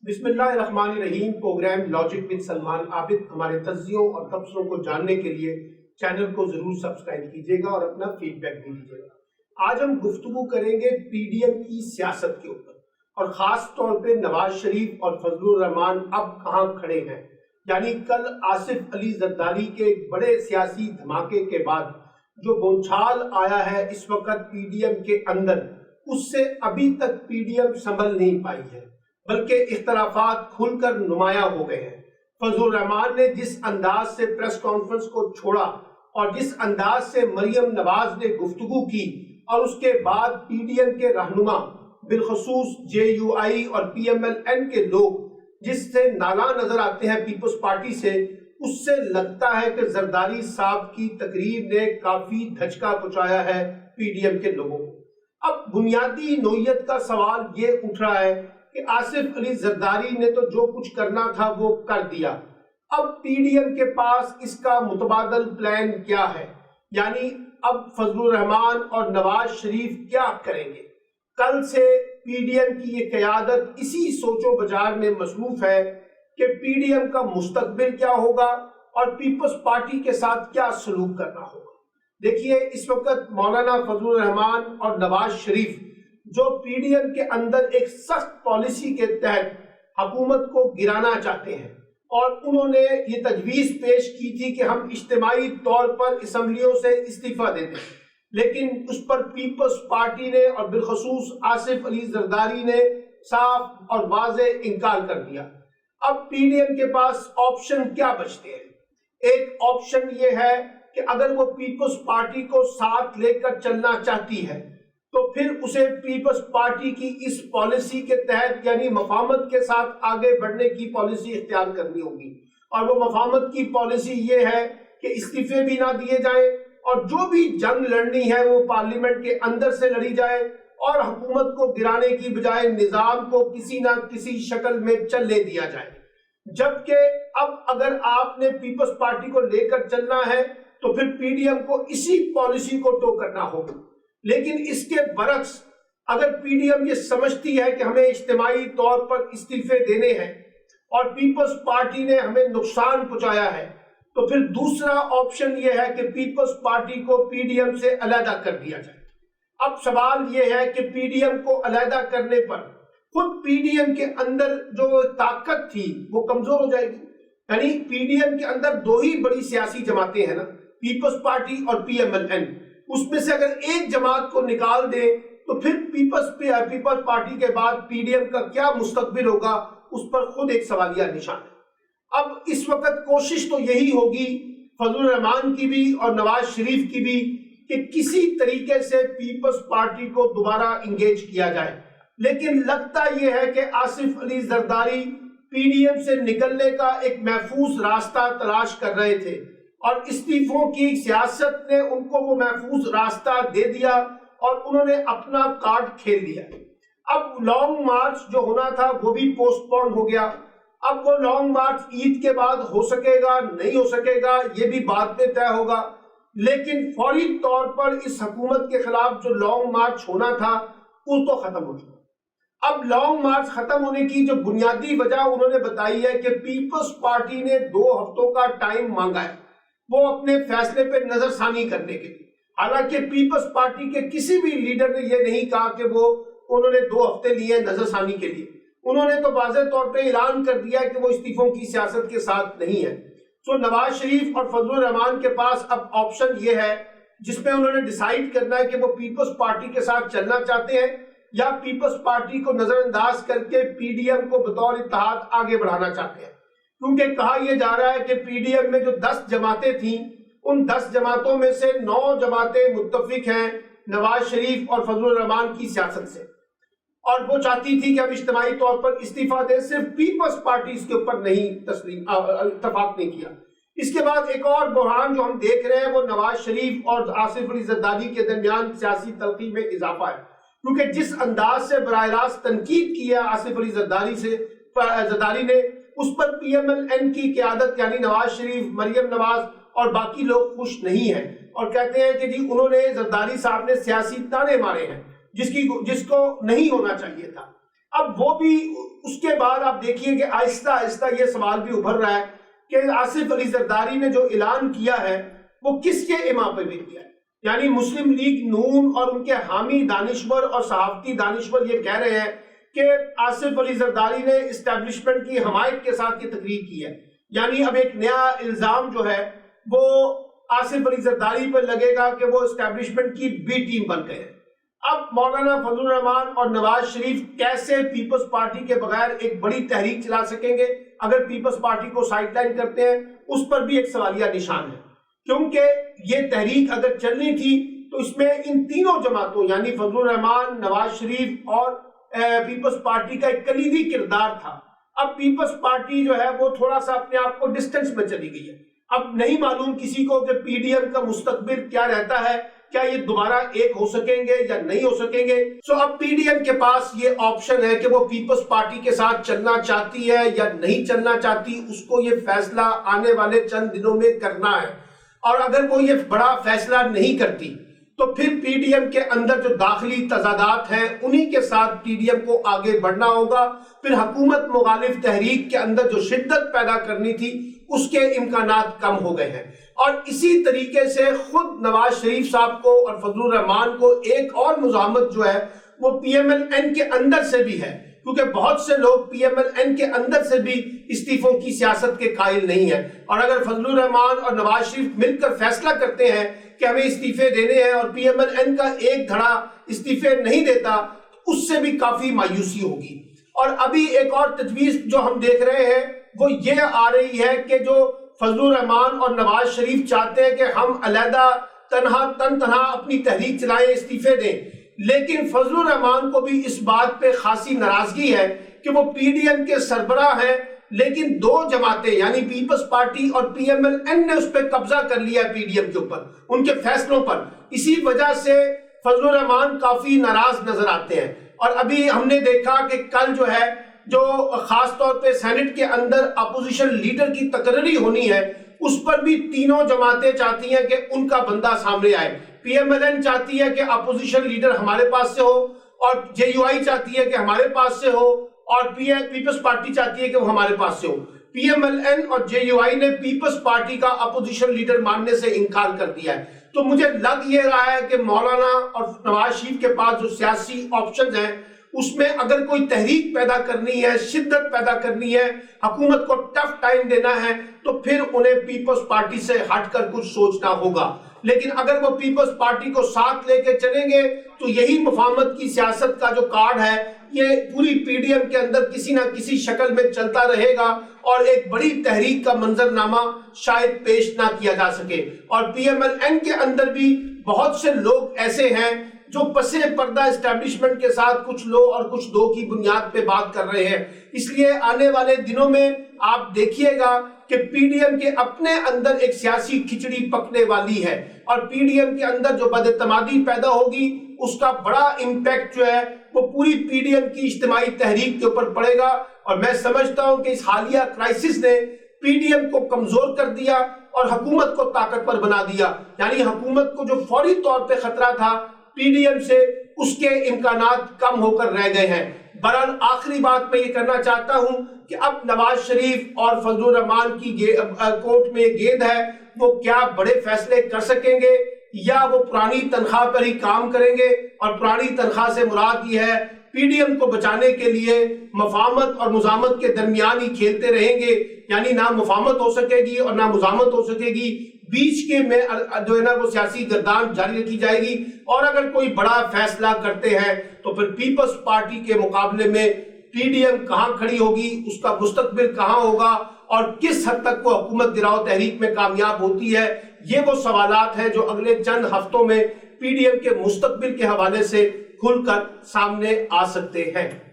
بسم اللہ الرحمن الرحیم۔ پروگرام لاجک ود سلمان عابد ہمارے تجزیوں اور تبصروں کو جاننے کے لیے چینل کو ضرور سبسکرائب کیجیے گا اور اپنا فیڈ بیک بھی دیجیے گا۔ آج ہم گفتگو کریں گے پی ڈی ایم کی سیاست کے اوپر، اور خاص طور پہ نواز شریف اور فضل الرحمان اب کہاں کھڑے ہیں۔ یعنی کل آصف علی زرداری کے ایک بڑے سیاسی دھماکے کے بعد جو بونچھال آیا ہے اس وقت پی ڈی ایم کے اندر، اس سے ابھی تک پی ڈی ایم سنبھل نہیں پائی ہے، بلکہ اختلافات کھل کر نمایاں ہو گئے ہیں۔ فضل الرحمان نے جس انداز سے پریس کانفرنس کو چھوڑا اور جس انداز سے مریم نواز نے گفتگو کی، اور اس کے بعد پی ڈی ایم کے رہنما بالخصوص جے یو آئی اور پی ایم ایل این کے لوگ جس سے نالاں نظر آتے ہیں پیپلز پارٹی سے، اس سے لگتا ہے کہ زرداری صاحب کی تقریر نے کافی دھچکا پہنچایا ہے پی ڈی ایم کے لوگوں کو۔ اب بنیادی نوعیت کا سوال یہ اٹھ رہا ہے کہ آصف علی زرداری نے تو جو کچھ کرنا تھا وہ کر دیا، اب پی ڈی ایم کے پاس اس کا متبادل پلان کیا ہے؟ یعنی اب فضل الرحمان اور نواز شریف کیا کریں گے؟ کل سے پی ڈی ایم کی یہ قیادت اسی سوچ و بچار میں مصروف ہے کہ پی ڈی ایم کا مستقبل کیا ہوگا اور پیپلز پارٹی کے ساتھ کیا سلوک کرنا ہوگا۔ دیکھیے، اس وقت مولانا فضل الرحمان اور نواز شریف جو پی ڈی ایم کے اندر ایک سخت پالیسی کے تحت حکومت کو گرانا چاہتے ہیں، اور انہوں نے یہ تجویز پیش کی تھی کہ ہم اجتماعی طور پر اسمبلیوں سے استعفیٰ دیتے ہیں، لیکن اس پر پیپلز پارٹی نے اور بالخصوص آصف علی زرداری نے صاف اور واضح انکار کر دیا۔ اب پی ڈی ایم کے پاس آپشن کیا بچتے ہیں؟ ایک آپشن یہ ہے کہ اگر وہ پیپلز پارٹی کو ساتھ لے کر چلنا چاہتی ہے تو پھر اسے پیپلز پارٹی کی اس پالیسی کے تحت یعنی مفاہمت کے ساتھ آگے بڑھنے کی پالیسی اختیار کرنی ہوگی، اور وہ مفاہمت کی پالیسی یہ ہے کہ استعفے بھی نہ دیے جائیں، اور جو بھی جنگ لڑنی ہے وہ پارلیمنٹ کے اندر سے لڑی جائے، اور حکومت کو گرانے کی بجائے نظام کو کسی نہ کسی شکل میں چلنے دیا جائے۔ جبکہ اب اگر آپ نے پیپلز پارٹی کو لے کر چلنا ہے تو پھر پی ڈی ایم کو اسی پالیسی کو ٹو کرنا ہوگا۔ لیکن اس کے برعکس اگر پی ڈی ایم یہ سمجھتی ہے کہ ہمیں اجتماعی طور پر استعفے دینے ہیں اور پیپلز پارٹی نے ہمیں نقصان پہنچایا ہے، تو پھر دوسرا آپشن یہ ہے کہ پیپلز پارٹی کو پی ڈی ایم سے علیحدہ کر دیا جائے۔ اب سوال یہ ہے کہ پی ڈی ایم کو علیحدہ کرنے پر خود پی ڈی ایم کے اندر جو طاقت تھی وہ کمزور ہو جائے گی۔ یعنی پی ڈی ایم کے اندر دو ہی بڑی سیاسی جماعتیں ہیں نا، پیپلز پارٹی اور پی ایم ایل این۔ اس میں سے اگر ایک جماعت کو نکال دے تو پھر پیپلز پارٹی کے بعد پی ڈی ایم کا کیا مستقبل ہوگا، اس پر خود ایک سوالیہ نشان ہے۔ اب اس وقت کوشش تو یہی ہوگی فضل الرحمان کی بھی اور نواز شریف کی بھی کہ کسی طریقے سے پیپلز پارٹی کو دوبارہ انگیج کیا جائے، لیکن لگتا یہ ہے کہ Asif Ali Zardari P D M سے نکلنے کا ایک محفوظ راستہ تلاش کر رہے تھے، اور استعفوں کی سیاست نے ان کو وہ محفوظ راستہ دے دیا اور انہوں نے اپنا کارڈ کھیل دیا۔ اب لانگ مارچ جو ہونا تھا وہ بھی پوسٹ پون ہو گیا۔ اب وہ لانگ مارچ عید کے بعد ہو سکے گا نہیں ہو سکے گا یہ بھی بعد میں طے ہوگا، لیکن فوری طور پر اس حکومت کے خلاف جو لانگ مارچ ہونا تھا وہ تو ختم ہو چکا۔ اب لانگ مارچ ختم ہونے کی جو بنیادی وجہ انہوں نے بتائی ہے کہ پیپلز پارٹی نے 2 ہفتوں کا ٹائم مانگا ہے وہ اپنے فیصلے پہ نظر ثانی کرنے کے لیے۔ حالانکہ پیپلز پارٹی کے کسی بھی لیڈر نے یہ نہیں کہا کہ انہوں نے 2 ہفتے لیے نظر ثانی کے لیے۔ انہوں نے تو واضح طور پہ اعلان کر دیا کہ وہ استعفوں کی سیاست کے ساتھ نہیں ہے۔ سو نواز شریف اور فضل الرحمان کے پاس اب آپشن یہ ہے جس میں انہوں نے ڈیسائیڈ کرنا ہے کہ وہ پیپلز پارٹی کے ساتھ چلنا چاہتے ہیں یا پیپلز پارٹی کو نظر انداز کر کے پی ڈی ایم کو بطور اتحاد آگے بڑھانا چاہتے ہیں۔ کیونکہ کہا یہ جا رہا ہے کہ پی ڈی ایم میں جو 10 جماعتیں تھیں ان 10 جماعتوں میں سے 9 جماعتیں متفق ہیں نواز شریف اور فضل الرحمان کی سیاست سے، اور وہ چاہتی تھی کہ ہم اجتماعی طور پر استعفیٰ دیں، صرف پیپلز پارٹی اس کے اوپر نہیں اتفاق نہیں کیا۔ اس کے بعد ایک اور بحران جو ہم دیکھ رہے ہیں وہ نواز شریف اور آصف علی زرداری کے درمیان سیاسی تلخی میں اضافہ ہے، کیونکہ جس انداز سے براہ راست تنقید کی ہے آصف علی زرداری نے، اس پر پی ایم ایل این کی قیادت یعنی نواز شریف، مریم نواز اور باقی لوگ خوش نہیں ہیں، اور کہتے ہیں کہ جی انہوں نے زرداری صاحب نے سیاسی تانے مارے ہیں جس کو نہیں ہونا چاہیے تھا۔ اب وہ بھی اس کے بعد آپ دیکھیے کہ آہستہ آہستہ یہ سوال بھی ابھر رہا ہے کہ آصف علی زرداری نے جو اعلان کیا ہے وہ کس کے ایما پہ بھی کیا ہے؟ یعنی مسلم لیگ نون اور ان کے حامی دانشور اور صحافتی دانشور یہ کہہ رہے ہیں کہ آصف علی زرداری نے اسٹیبلشمنٹ کی حمایت کے ساتھ یہ تقریر کی ہے. یعنی اب ایک نیا الزام جو ہے وہ آصف علی زرداری پر لگے گا کہ وہ اسٹیبلشمنٹ کی بی ٹیم بن گئے ہیں. اب مولانا فضل الرحمان اور نواز شریف کیسے پیپلز پارٹی کے بغیر ایک بڑی تحریک چلا سکیں گے اگر پیپلز پارٹی کو سائیڈ لائن کرتے ہیں؟ اس پر بھی ایک سوالیہ نشان ہے، کیونکہ یہ تحریک اگر چلنی تھی تو اس میں ان تینوں جماعتوں یعنی فضل الرحمان، نواز شریف اور پیپلز پارٹی کا ایک کلیدی کردار تھا. اب پیپلز پارٹی جو ہے وہ تھوڑا سا اپنے آپ کو ڈسٹنس میں چلی گئی ہے. اب نہیں معلوم کسی کو کہ پی ڈی ایم کا مستقبل کیا رہتا ہے، کیا یہ دوبارہ ایک ہو سکیں گے یا نہیں ہو سکیں گے. اب پی ڈی ایم کے پاس یہ آپشن ہے کہ وہ پیپلز پارٹی کے ساتھ چلنا چاہتی ہے یا نہیں چلنا چاہتی. اس کو یہ فیصلہ آنے والے چند دنوں میں کرنا ہے، اور اگر وہ یہ بڑا فیصلہ نہیں کرتی تو پھر پی ڈی ایم کے اندر جو داخلی تضادات ہیں انہی کے ساتھ پی ڈی ایم کو آگے بڑھنا ہوگا. پھر حکومت مخالف تحریک کے اندر جو شدت پیدا کرنی تھی اس کے امکانات کم ہو گئے ہیں. اور اسی طریقے سے خود نواز شریف صاحب کو اور فضل الرحمان کو ایک اور مزاحمت جو ہے وہ پی ایم ایل این کے اندر سے بھی ہے، کیونکہ بہت سے لوگ پی ایم ایل این کے اندر سے بھی استعفوں کی سیاست کے قائل نہیں ہیں. اور اگر فضل الرحمان اور نواز شریف مل کر فیصلہ کرتے ہیں کہ ہمیں استعفے دینے ہیں اور پی ایم ایل این کا ایک دھڑا استعفے نہیں دیتا، اس سے بھی کافی مایوسی ہوگی. اور ابھی ایک اور تجویز جو ہم دیکھ رہے ہیں وہ یہ آ رہی ہے کہ جو فضل الرحمان اور نواز شریف چاہتے ہیں کہ ہم علیحدہ تنہا اپنی تحریک چلائیں، استعفے دیں، لیکن فضل الرحمان کو بھی اس بات پہ خاصی ناراضگی ہے کہ وہ پی ڈی ایم کے سربراہ ہیں لیکن دو جماعتیں یعنی پیپلز پارٹی اور پی ایم ایل این نے اس پہ قبضہ کر لیا پی ڈی ایم کے اوپر، ان کے فیصلوں پر. اسی وجہ سے فضل الرحمان کافی ناراض نظر آتے ہیں. اور ابھی ہم نے دیکھا کہ کل جو ہے جو خاص طور پہ سینٹ کے اندر اپوزیشن لیڈر کی تقرری ہونی ہے اس پر بھی تینوں جماعتیں چاہتی ہیں کہ ان کا بندہ سامنے آئے. پی ایم ایل این چاہتی ہے کہ اپوزیشن لیڈر ہمارے پاس سے ہو، اور جے یو آئی چاہتی ہے کہ ہمارے پاس سے ہو، اور پیپلز پارٹی چاہتی ہے کہ وہ ہمارے پاس سے ہو. پی ایم ایل این اور جے یو آئی نے پیپلز پارٹی کا اپوزیشن لیڈر ماننے سے انکار کر دیا ہے. تو مجھے لگ یہ رہا ہے کہ مولانا اور نواز شریف کے پاس جو سیاسی آپشنز ہیں اس میں اگر کوئی تحریک پیدا کرنی ہے، شدت پیدا کرنی ہے، حکومت کو ٹف ٹائم دینا ہے تو پھر انہیں پیپلز پارٹی سے ہٹ کر کچھ سوچنا ہوگا. لیکن اگر وہ پیپلز پارٹی کو ساتھ لے کے چلیں گے تو یہی مفاہمت کی سیاست کا جو کارڈ ہے یہ پوری پی ڈی ایم کے اندر کسی نہ کسی شکل میں چلتا رہے گا اور ایک بڑی تحریک کا منظرنامہ شاید پیش نہ کیا جا سکے. اور پی ایم ایل این کے اندر بھی بہت سے لوگ ایسے ہیں جو پس پردہ اسٹیبلشمنٹ کے ساتھ کچھ لو اور کچھ دو کی بنیاد پہ بات کر رہے ہیں. اس لیے آنے والے دنوں میں آپ دیکھیے گا کہ پی ڈی ایم کے اپنے اندر ایک سیاسی کھچڑی پکنے والی ہے، اور پی ڈی ایم کے اندر جو بد اعتمادی پیدا ہوگی اس کا بڑا امپیکٹ جو ہے وہ پوری پی ڈی ایم کی اجتماعی تحریک کے اوپر پڑے گا. اور میں سمجھتا ہوں کہ اس حالیہ کرائسس نے پی ڈی ایم کو کمزور کر دیا اور حکومت کو طاقتور بنا دیا. یعنی حکومت کو جو فوری طور پہ خطرہ تھا پی ڈی ایم سے، اس کے امکانات کم ہو کر رہ گئے ہیں. بہرحال آخری بات میں یہ کرنا چاہتا ہوں کہ اب نواز شریف اور فضل الرحمان کی کورٹ میں گیند ہے، وہ کیا بڑے فیصلے کر سکیں گے یا وہ پرانی تنخواہ پر ہی کام کریں گے. اور پرانی تنخواہ سے مراد یہ ہے پی ڈی ایم کو بچانے کے لیے مفاہمت اور مزاحمت کے درمیان ہی کھیلتے رہیں گے، یعنی نہ مفاہمت ہو سکے گی اور نہ مزاحمت ہو سکے گی، بیچ کے میں جو ہے نا وہ سیاسی گردان جاری رکھی جائے گی. اور اگر کوئی بڑا فیصلہ کرتے ہیں تو پھر پیپلز پارٹی کے مقابلے میں پی ڈی ایم کہاں کھڑی ہوگی، اس کا مستقبل کہاں ہوگا اور کس حد تک وہ حکومت گراؤ تحریک میں کامیاب ہوتی ہے، یہ وہ سوالات ہیں جو اگلے چند ہفتوں میں پی ڈی ایم کے مستقبل کے حوالے سے کھل کر سامنے آ سکتے ہیں.